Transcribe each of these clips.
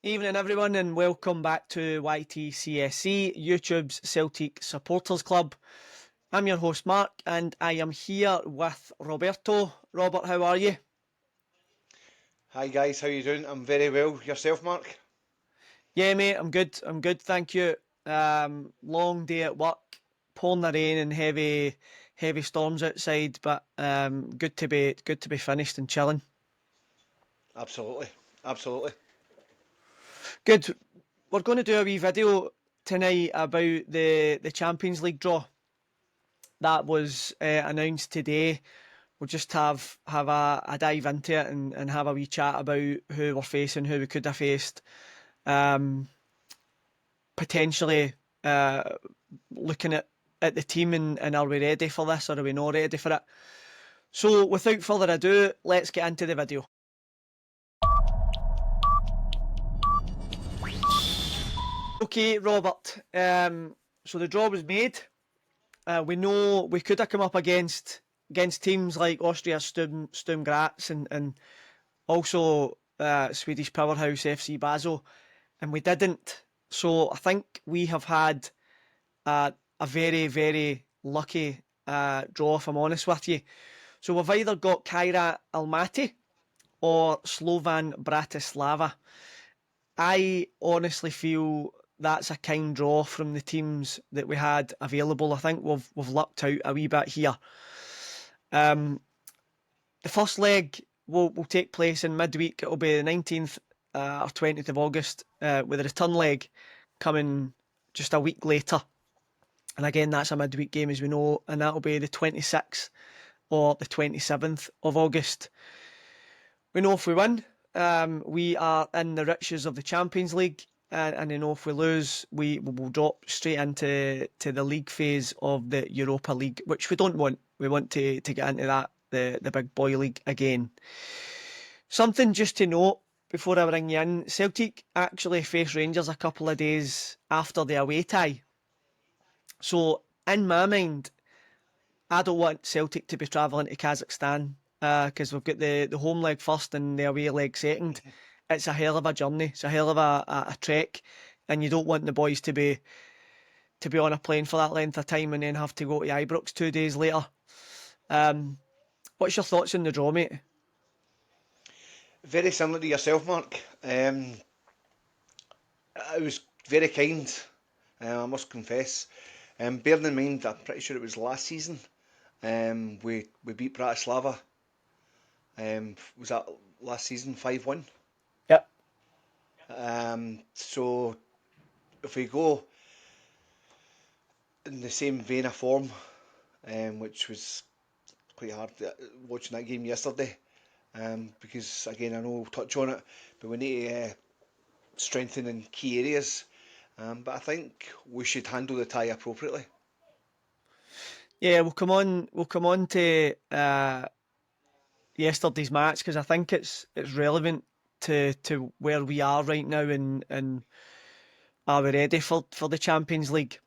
Evening everyone and welcome back to YTCSC, YouTube's Celtic Supporters Club. I'm your host Mark and I am here with Roberto. Robert, how are you? Hi guys, how you doing? I'm very well. Yourself, Mark? Yeah mate, I'm good, thank you. Long day at work, pouring the rain and heavy storms outside, but good to be finished and chilling. Absolutely, absolutely. Good. We're going to do a wee video tonight about the Champions League draw that was announced today. We'll just have a dive into it and have a wee chat about who we're facing, who we could have faced, potentially looking at the team and are we ready for this or are we not ready for it? So without further ado, let's get into the video. Okay, Robert. So the draw was made. We know we could have come up against teams like Austria's Sturm Graz and also Swedish powerhouse FC Basel, and we didn't. So I think we have had a very lucky draw, if I'm honest with you. So we've either got Kairat Almaty or Slovan Bratislava. I honestly feel that's a kind draw from the teams that we had available. I think we've lucked out a wee bit here. The first leg will take place in midweek. It'll be the 19th or 20th of August, with the return leg coming just a week later. And again, that's a midweek game, as we know, and that'll be the 26th or the 27th of August. We know if we win, we are in the riches of the Champions League, and you know if we lose, we will drop straight into the league phase of the Europa League, which we don't want. We want to get into that, the big boy league again. Something just to note before I bring you in, Celtic actually face Rangers a couple of days after the away tie. So in my mind, I don't want Celtic to be travelling to Kazakhstan because we've got the home leg first and the away leg second. It's a hell of a journey. It's a hell of a trek, and you don't want the boys to be on a plane for that length of time and then have to go to Ibrox 2 days later. What's your thoughts on the draw, mate? Very similar to yourself, Mark. It was very kind, I must confess. Bearing in mind, I'm pretty sure it was last season. We beat Bratislava. Was that last season 5-1? Yep. So if we go in the same vein of form, which was quite hard watching that game yesterday, because again I know we'll touch on it, but we need to strengthen in key areas. But I think we should handle the tie appropriately. Yeah, we'll come on to yesterday's match because I think it's relevant to where we are right now and are we ready for the Champions League.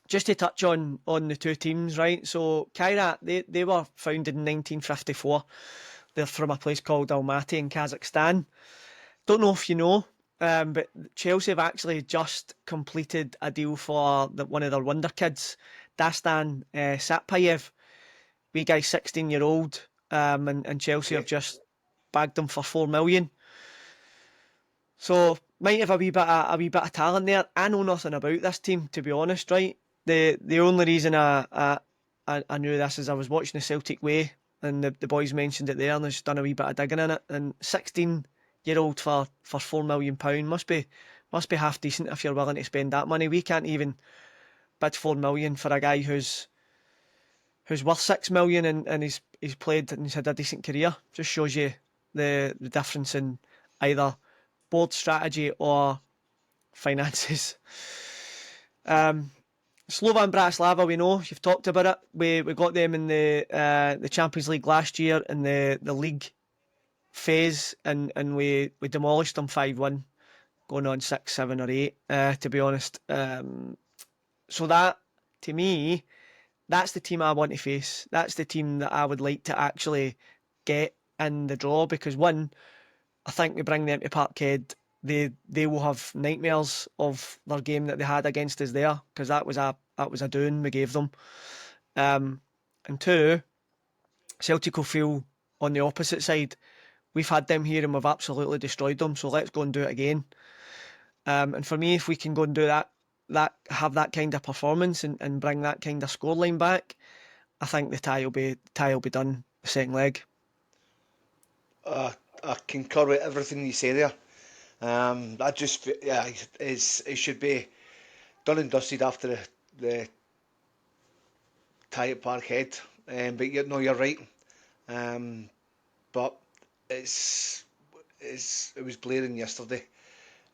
Just to touch on the two teams, right? So Kairat, they were founded in 1954. They're from a place called Almaty in Kazakhstan. Don't know if you know, but Chelsea have actually just completed a deal for one of their wonder kids, Dastan Satpayev. Wee guy, 16-year-old, and Chelsea have just bagged him for 4 million. So might have a wee bit of talent there. I know nothing about this team, to be honest, right? The only reason I knew this is I was watching the Celtic Way and the boys mentioned it there and they've done a wee bit of digging in it. And 16-year-old for £4 million must be half decent if you're willing to spend that money. We can't even bid 4 million for a guy who's worth 6 million and he's played and he's had a decent career. Just shows you the difference in either board strategy or finances. Slovan Bratislava, we know you've talked about it. We got them in the Champions League last year in the league phase, and we demolished them 5-1, going on 6, 7, or 8. To be honest, so that to me, that's the team I want to face. That's the team that I would like to actually get in the draw because one, I think we bring them to Parkhead they will have nightmares of their game that they had against us there, because that was a doing we gave them. And two, Celtic will feel on the opposite side. We've had them here and we've absolutely destroyed them, so let's go and do it again. And for me, if we can go and do have that kind of performance and bring that kind of scoreline back, I think the tie will be done the second leg. I concur with everything you say there. I just, yeah, it should be done and dusted after the tie at Parkhead. But you're right. But it was blaring yesterday,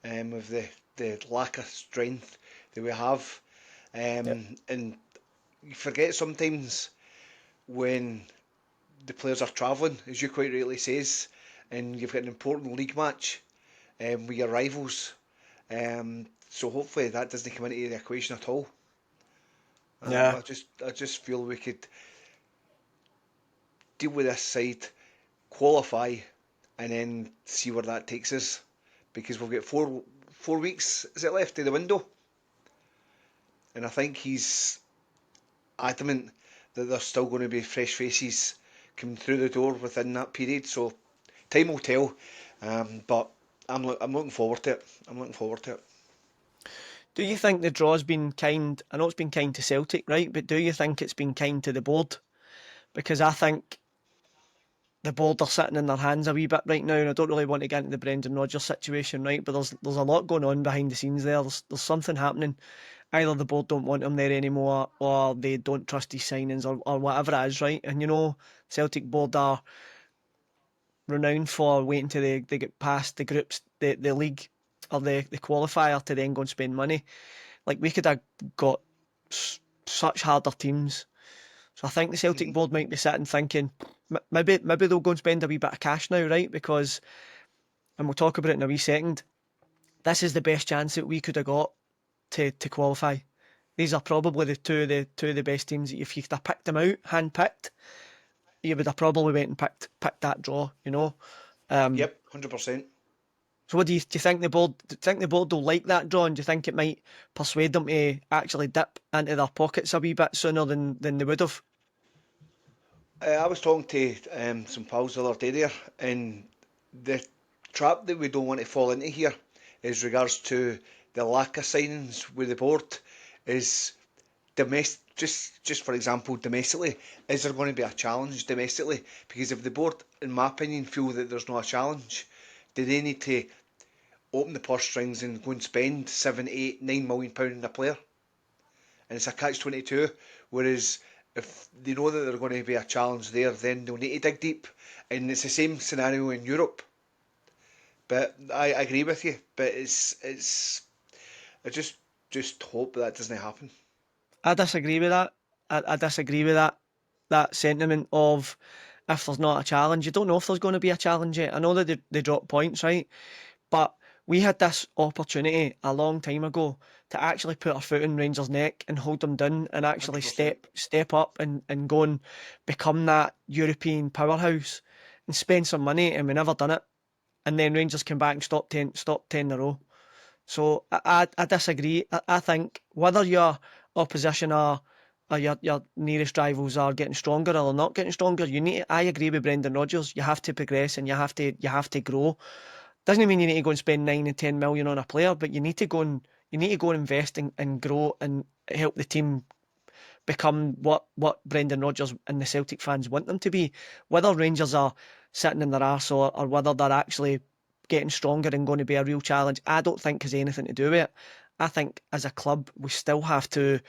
with the lack of strength that we have. Yep. And you forget sometimes when the players are travelling, as you quite rightly says, and you've got an important league match with your rivals. So hopefully that doesn't come into the equation at all. Yeah. I just feel we could deal with this side, qualify, and then see where that takes us. Because we've got four weeks is it left of the window, and I think he's adamant that there's still going to be fresh faces coming through the door within that period. So time will tell, but I'm looking forward to it. I'm looking forward to it. Do you think the draw's been kind? I know it's been kind to Celtic, right? But do you think it's been kind to the board? Because I think the board are sitting in their hands a wee bit right now, and I don't really want to get into the Brendan Rodgers situation, right? But there's a lot going on behind the scenes there. There's something happening. Either the board don't want him there anymore, or they don't trust his signings, or whatever it is, right? And Celtic board are renowned for waiting till they get past the groups, the league, or the qualifier to then go and spend money. Like, we could have got such harder teams. So I think the Celtic Mhm. board might be sitting thinking, maybe they'll go and spend a wee bit of cash now, right? Because, and we'll talk about it in a wee second, this is the best chance that we could have got to qualify. These are probably the two of the best teams that if you'd have picked them out, hand picked, you would have probably went and picked that draw. Um, Yep, 100%. so what do you think the board will like that draw, and do you think it might persuade them to actually dip into their pockets a wee bit sooner than they would have? I was talking to some pals the other day there, and the trap that we don't want to fall into here, is regards to the lack of signings with the board, is just for example, domestically, is there going to be a challenge domestically? Because if the board, in my opinion, feel that there's not a challenge, do they need to open the purse strings and go and spend 7, 8, £9 million on a player? And it's a catch-22. Whereas if they know that there's going to be a challenge there, then they'll need to dig deep. And it's the same scenario in Europe. But I agree with you. But it's I just hope that doesn't happen. I disagree with that. I disagree with that sentiment of, if there's not a challenge, you don't know if there's going to be a challenge yet. I know that they drop points, right? But we had this opportunity a long time ago to actually put our foot in Rangers' neck and hold them down, and actually 100%. step up and go and become that European powerhouse and spend some money, and we never done it. And then Rangers came back and stopped ten in a row. So I disagree. I think whether your opposition or your nearest rivals are getting stronger or they're not getting stronger, I agree with Brendan Rodgers. You have to progress and you have to grow. Doesn't mean you need to go and spend 9 and 10 million on a player, but you need to go and invest and grow and help the team become what Brendan Rodgers and the Celtic fans want them to be. Whether Rangers are sitting in their arse, or whether they're actually getting stronger and going to be a real challenge, I don't think has anything to do with it. I think as a club we still have to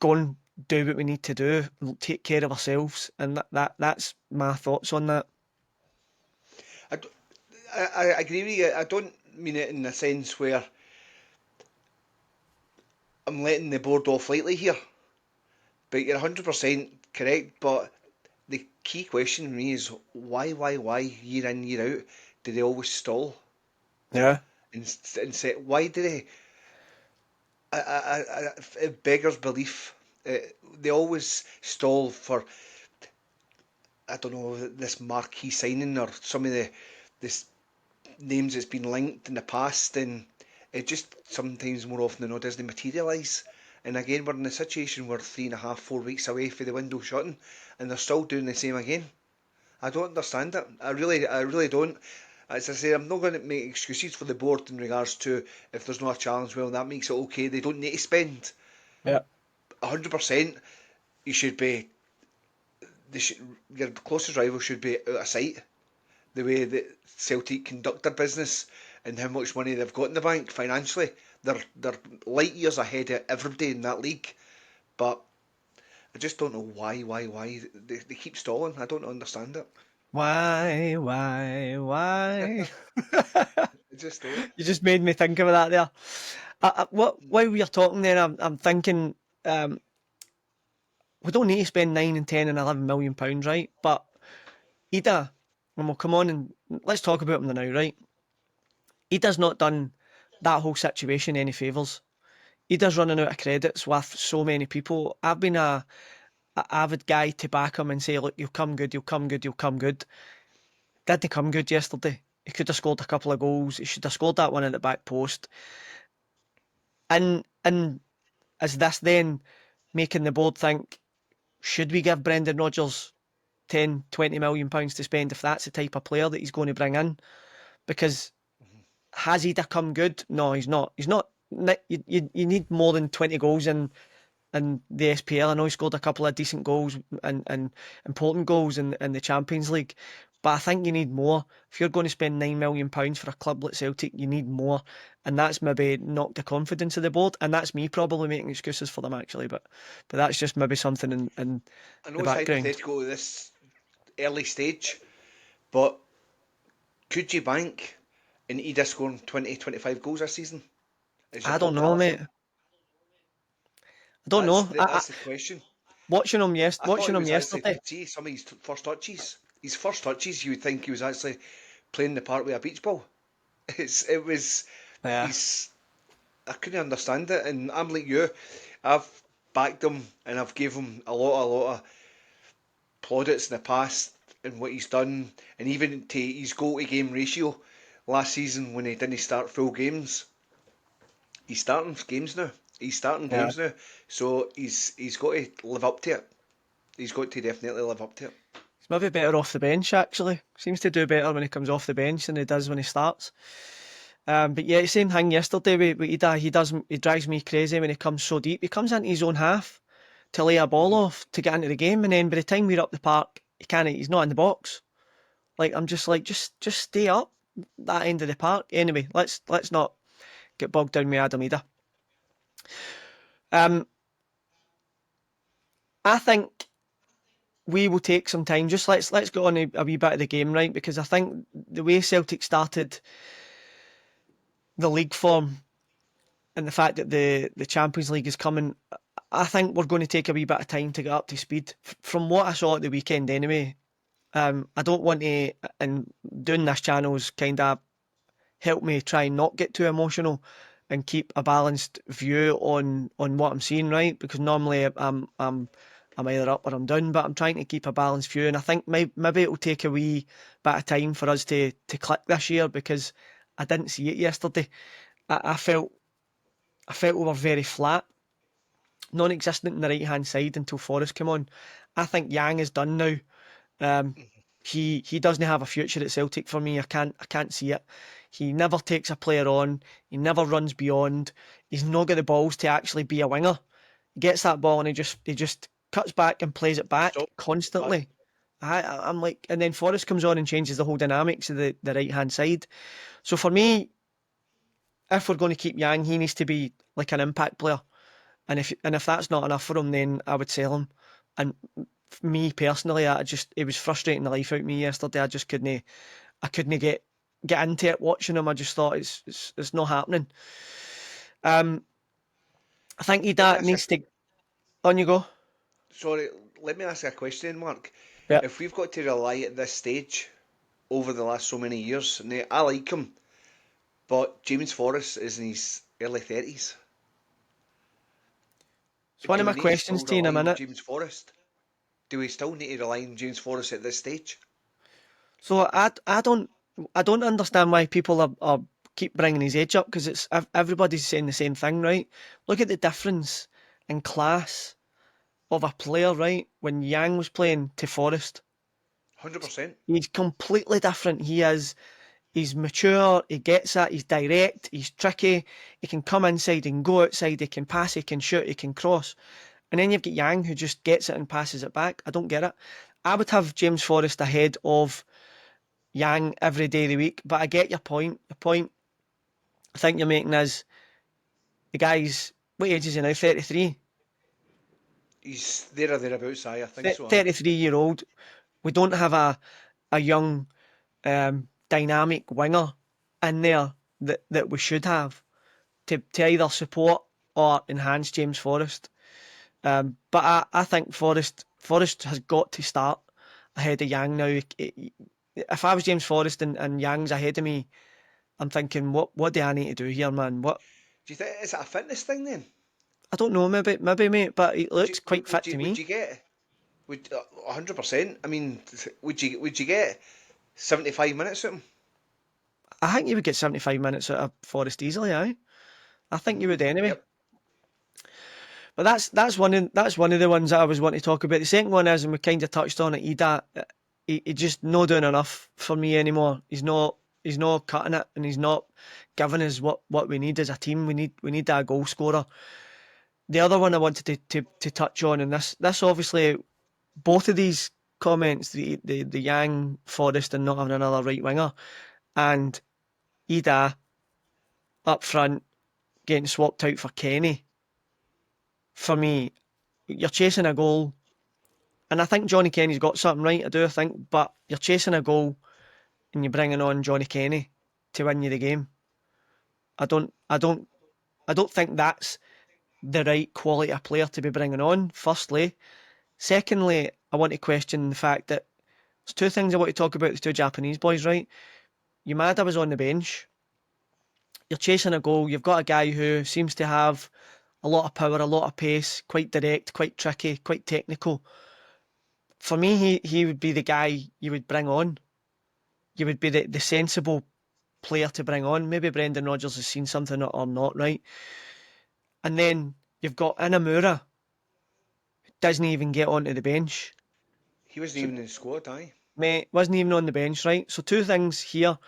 go and do what we need to do, take care of ourselves, and that's my thoughts on that. I, I agree with you. I don't mean it in the sense where I'm letting the board off lightly here. But you're 100% correct. But the key question for me is why, year in, year out, do they always stall? Yeah. And say, why do they? It beggars belief. Uh, they always stall for, I don't know, this marquee signing or some of this names that's been linked in the past, and it just sometimes more often than not doesn't materialise. And again, we're in a situation where 3.5, 4 weeks away for the window shutting, and they're still doing the same again. I don't understand it. I really don't. As I say, I'm not going to make excuses for the board in regards to if there's not a challenge. Well, that makes it okay. They don't need to spend Yeah. 100%. You should be. Your closest rival should be out of sight. The way that Celtic conduct their business and how much money they've got in the bank financially, they're light years ahead of everybody in that league. But I just don't know why they keep stalling. I don't understand it. Why? I just don't. You just made me think of that there. While we are talking there, I'm thinking we don't need to spend 9 and 10 and 11 million pounds, right? But Ida, and we'll come on and let's talk about him now, right? Ida's not done that whole situation any favours. Ida's running out of credits with so many people. I've been a avid guy to back him and say, look, you'll come good, you'll come good, you'll come good. Didn't come good yesterday. He could have scored a couple of goals. He should have scored that one at the back post. And is this then making the board think, should we give Brendan Rodgers 10, 20 million pounds to spend if that's the type of player that he's going to bring in? Because has he come good? No, he's not. He's not. You need more than 20 goals in the SPL. I know he scored a couple of decent goals and important goals in the Champions League. But I think you need more. If you're going to spend £9 million for a club like Celtic, you need more. And that's maybe knocked the confidence of the board. And that's me probably making excuses for them, actually. But that's just maybe something in I know the it's background. hypothetical at this early stage, but could you bank in Ida scoring 20, 25 goals this season as your I don't top know, talent? mate. I don't know. That's the question. Watching him, I thought he was actually, yesterday. some of his first touches. His first touches, you would think he was actually playing the part with a beach ball. It was, Yeah. he's, I couldn't understand it, and I'm like you, I've backed him and I've gave him a lot of plaudits in the past and what he's done, and even to his goal to game ratio last season when he didn't start full games. He's starting games now. He's starting Yeah. games now, so he's got to live up to it. He's got to definitely live up to it. He's maybe better off the bench, actually. Seems to do better when he comes off the bench than he does when he starts. But yeah, same thing yesterday with Ida. He drives me crazy when he comes so deep. He comes into his own half to lay a ball off to get into the game, and then by the time we're up the park, he's not in the box. Like I'm just like just stay up that end of the park. Anyway, let's not get bogged down with Adam Ida. I think we will take some time. Just let's get on a wee bit of the game, right? Because I think the way Celtic started the league form and the fact that the Champions League is coming, I think we're going to take a wee bit of time to get up to speed. From what I saw at the weekend, anyway, I don't want to, and doing this channel's kind of helped me try and not get too emotional and keep a balanced view on what I'm seeing, right? Because normally I'm either up or I'm down, but I'm trying to keep a balanced view, and I think maybe it'll take a wee bit of time for us to click this year because I didn't see it yesterday. I felt we were very flat, non-existent in the right hand side until Forrest came on. I think Yang is done now. He doesn't have a future at Celtic for me. I can't see it. He never takes a player on. He never runs beyond. He's not got the balls to actually be a winger. He gets that ball and he just cuts back and plays it back Stop. Back. constantly. I'm like, and then Forrest comes on and changes the whole dynamics of the right hand side. So for me, if we're going to keep Yang, he needs to be like an impact player. And if that's not enough for him, then I would sell him. And me personally, it was frustrating the life out of me yesterday. I couldn't get into it watching him. I just thought it's not happening. I think Let me that ask you. needs to. On you go. Sorry, let me ask you a question, Mark. Yeah. If we've got to rely at this stage over the last so many years, and I like him, but James Forrest is in his early 30s. It's one Do of we my need to questions still to you in a rely on minute. James Forrest? Do we still need to rely on James Forrest at this stage? So I don't. I don't understand why people are keep bringing his age up, because everybody's saying the same thing, right? Look at the difference in class of a player, right? When Yang was playing to Forest, 100%. he's completely different. He's mature, he gets it, he's direct, he's tricky, he can come inside, he can go outside, he can pass, he can shoot, he can cross. And then you've got Yang, who just gets it and passes it back. I don't get it. I would have James Forrest ahead of Yang every day of the week, but I get your point. The point I think you're making is the guy's, what age is he now? 33? He's there or thereabouts, I think so, aye. 33-year-old. We don't have a young, dynamic winger in there that we should have to either support or enhance James Forrest. But I think Forrest has got to start ahead of Yang now. If I was James Forrest and Yang's ahead of me, I'm thinking, what do I need to do here, man? What? Do you think, is it a fitness thing then? I don't know, maybe, mate, but he Would you, looks quite fit to would me. you get, 100%? I mean, would you get 75 minutes of him? I think you would get 75 minutes out of Forrest easily, aye. I think you would anyway. Yep. But that's one of the ones that I was wanting to talk about. The second one is, and we kind of touched on it, he just not doing enough for me anymore. He's not cutting it, and he's not giving us what we need as a team. We need that goal scorer. The other one I wanted to touch on, and this obviously, both of these comments, the Yang, Forrest, and not having another right winger, and Ida up front getting swapped out for Kenny. For me, you're chasing a goal, and I think Johnny Kenny's got something right. I do think, but you're chasing a goal and you're bringing on Johnny Kenny to win you the game. I don't, I don't, I don't think that's the right quality of player to be bringing on. Firstly, secondly, I want to question the fact that there's two things I want to talk about. The two Japanese boys, right? Yamada was on the bench. You're chasing a goal. You've got a guy who seems to have a lot of power, a lot of pace, quite direct, quite tricky, quite technical. For me, he would be the guy you would bring on. You would be the sensible player to bring on. Maybe Brendan Rodgers has seen something or not, right? And then you've got Inamura, who doesn't even get onto the bench. He wasn't So, even in the squad, aye. mate, wasn't even on the bench, right? So two things here.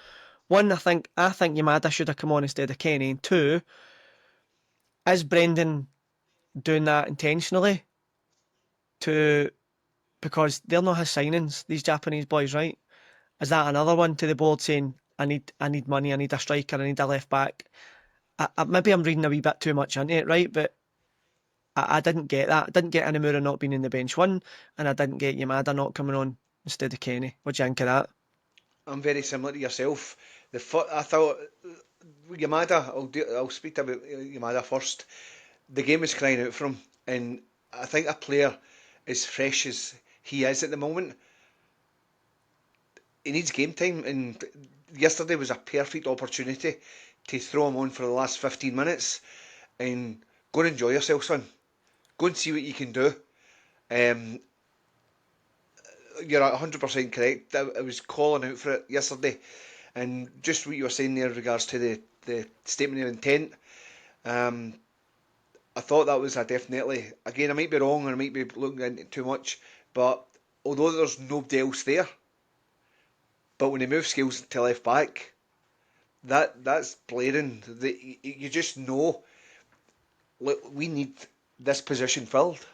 One, I think Yamada should have come on instead of Kenny. And two, is Brendan doing that intentionally to because they're not his signings, these Japanese boys, right? Is that another one to the board saying, I need money, I need a striker, I need a left back? Maybe I'm reading a wee bit too much into it, right? But I didn't get that. I didn't get Inamura not being in the bench one, and I didn't get Yamada not coming on instead of Kenny. What do you think of that? I'm very similar to yourself. I thought Yamada. I'll speak about Yamada first. The game is crying out for him, and I think a player as fresh as he is at the moment, he needs game time. And yesterday was a perfect opportunity to throw him on for the last 15 minutes and go and enjoy yourself, son. Go and see what you can do. Um, you're 100% correct. I was calling out for it yesterday, and just what you were saying there in regards to the statement of intent. Um, I thought that was a definitely. Again, I might be wrong, and I might be looking into it too much, but although there's nobody else there, but when he moves skills to left back, that's blaring. You just know. Look, we need this position filled.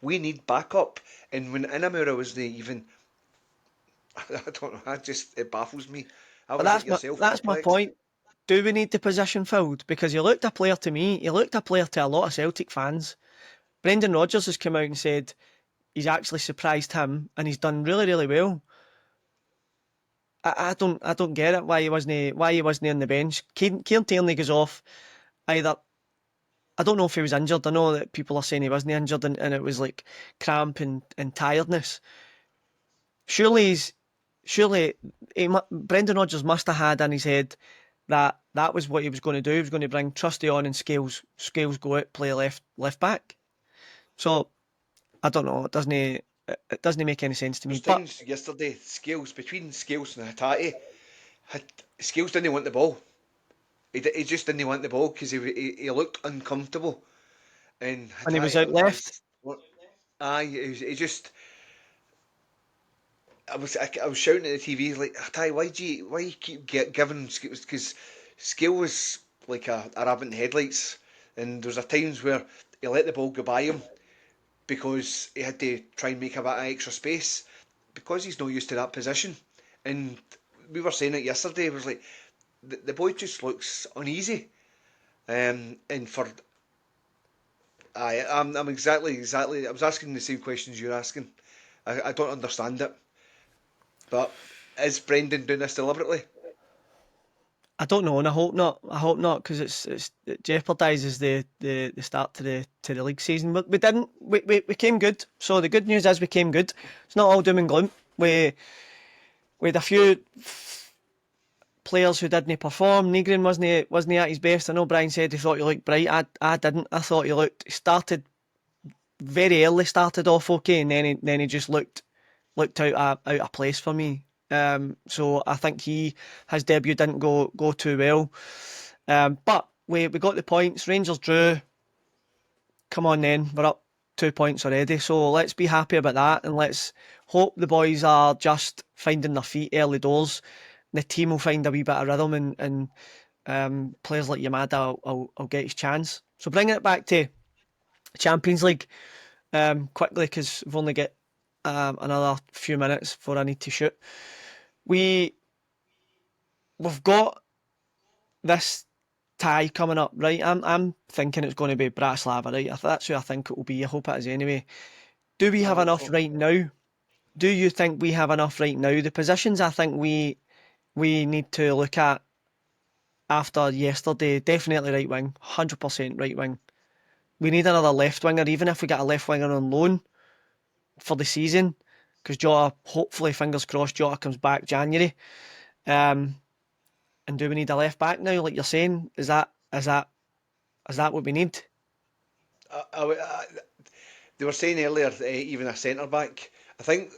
We need backup. And when Inamura was the even, I don't know. It baffles me. I But was like yourself, that's my perplexed. point. Do we need the position filled? Because he looked a player to me. He looked a player to a lot of Celtic fans. Brendan Rodgers has come out and said he's actually surprised him, and he's done really, really well. I don't get it why he wasn't on the bench. Kieran Tierney goes off either. I don't know if he was injured. I know that people are saying he wasn't injured, and it was like cramp and tiredness. Surely Brendan Rodgers must have had in his head that that was what he was going to do. He was going to bring Trusty on and Scales go out play left back. So I don't know. It doesn't make any sense to me. There's But times yesterday, Scales between Scales and Hatate, Scales didn't want the ball. He just didn't want the ball because he looked uncomfortable. And And he was out left. he just. I was shouting at the TV like, Ty, why you keep giving Scales? Because Scale was like a rabbit in the headlights, and there was times where he let the ball go by him because he had to try and make a bit of extra space because he's not used to that position. And we were saying it yesterday. It was like the boy just looks uneasy. And for I'm exactly. I was asking the same questions you're asking. I don't understand it. But is Brendan doing this deliberately? I don't know, and I hope not. I hope not, because it jeopardises the start to the league season. But we didn't. We came good. So the good news is we came good. It's not all doom and gloom. We had a few players who didn't perform. Negrin wasn't at his best. I know Brian said he thought he looked bright. I didn't. I thought he started very early. Started off okay, and then he just looked out of place for me. So I think his debut didn't go too well. But we got the points. Rangers drew. Come on then, we're up 2 points already. So let's be happy about that, and let's hope the boys are just finding their feet early doors. The team will find a wee bit of rhythm, and players like Yamada will get his chance. So bringing it back to Champions League quickly, because we've only got another few minutes before I need to shoot. We've got this tie coming up, right? I'm thinking it's going to be Bratislava, right? That's who I think it will be. I hope it is anyway. Do we I have hope enough so. right now? Do you think we have enough right now? The positions I think we need to look at after yesterday, definitely right wing, 100% right wing. We need another left winger, even if we get a left winger on loan for the season, because Jota, hopefully, fingers crossed, Jota comes back January. Um, and do we need a left back now, like you're saying? Is that what we need? They were saying earlier, even a centre back. I think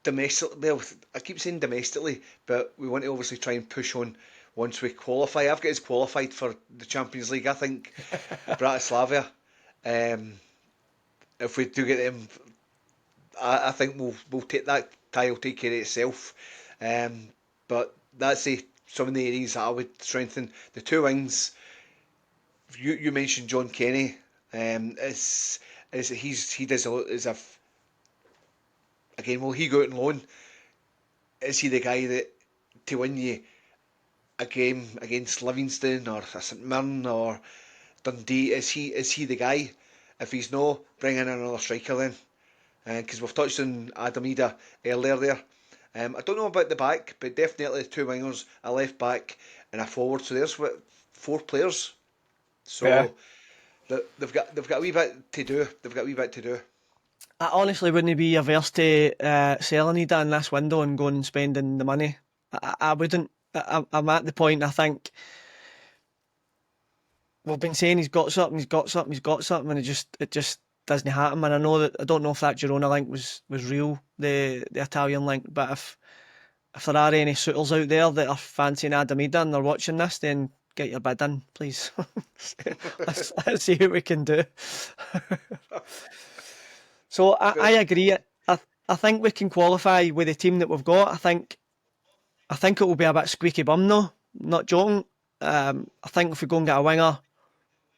domestically, well, I keep saying domestically, but we want to obviously try and push on once we qualify. I've got us qualified for the Champions League. I think Bratislava, um, if we do get them, I think we'll take that tie. Will take care of itself. Um, but that's some of the areas that I would strengthen. The two wings. You mentioned John Kenny. Is he does a lot as if again. Will he go out on loan? Is he the guy that to win you a game against Livingston or St Mirren or Dundee? Is he the guy? If he's no, bring in another striker then. Because we've touched on Adamida earlier there. I don't know about the back, but definitely two wingers, a left back, and a forward. So there's what 4 players. Yeah. So they've got a wee bit to do. They've got a wee bit to do. I honestly wouldn't be averse to selling Ida in this window and going and spending the money. I wouldn't. I'm at the point. I think we've been saying he's got something, and it just doesn't happen. And I know that I don't know if that Girona link was real, the Italian link. But if there are any suitors out there that are fancying Adamida and they're watching this, then get your bid in, please. let's see what we can do. So I But agree. I think we can qualify with the team that we've got. I think it will be a bit squeaky bum though. Not joking. I think if we go and get a winger,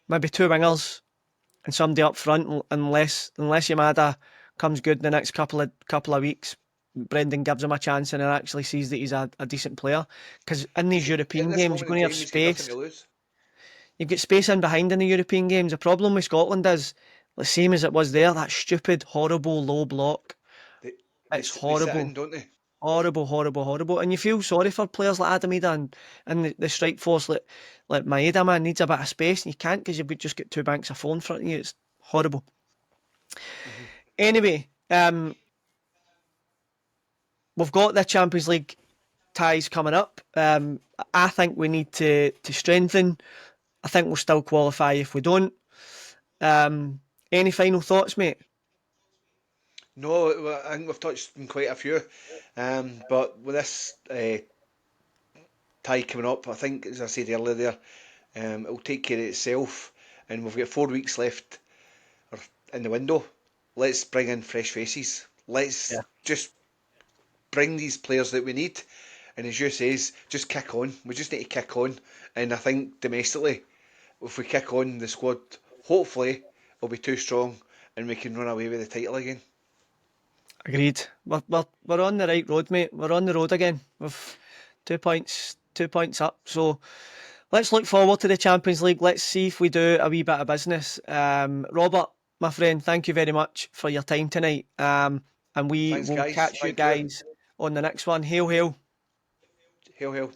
maybe two wingers and somebody up front, unless Yamada comes good in the next couple of weeks, Brendan gives him a chance and then actually sees that he's a decent player. Because in these at European this games, you're moment in going to have time, he's got nothing space. to lose. You've got space in behind in the European games. The problem with Scotland is the same as it was there. That stupid, horrible low block. They It's they sit horrible. in, don't they? Horrible, horrible, horrible. And you feel sorry for players like Adamida and the strike force like Maeda, man, needs a bit of space and you can't because you've just got two banks of four in front of you. It's horrible. Mm-hmm. Anyway, we've got the Champions League ties coming up. I think we need to strengthen. I think we'll still qualify if we don't. Any final thoughts, mate? No, I think we've touched on quite a few, but with this tie coming up. I think, as I said earlier there, it'll take care of itself, and we've got 4 weeks left in the window. Let's bring in fresh faces. Let's just bring these players that we need, and as you says, just kick on. We just need to kick on, and I think domestically, if we kick on, the squad hopefully will be too strong, and we can run away with the title again. Agreed. We're on the right road, mate. We're on the road again. We've 2 points up. So let's look forward to the Champions League. Let's see if we do a wee bit of business. Robert, my friend, thank you very much for your time tonight. And we Thanks, will guys. catch you Thank you. guys on the next one. Hail, hail. Hail, hail.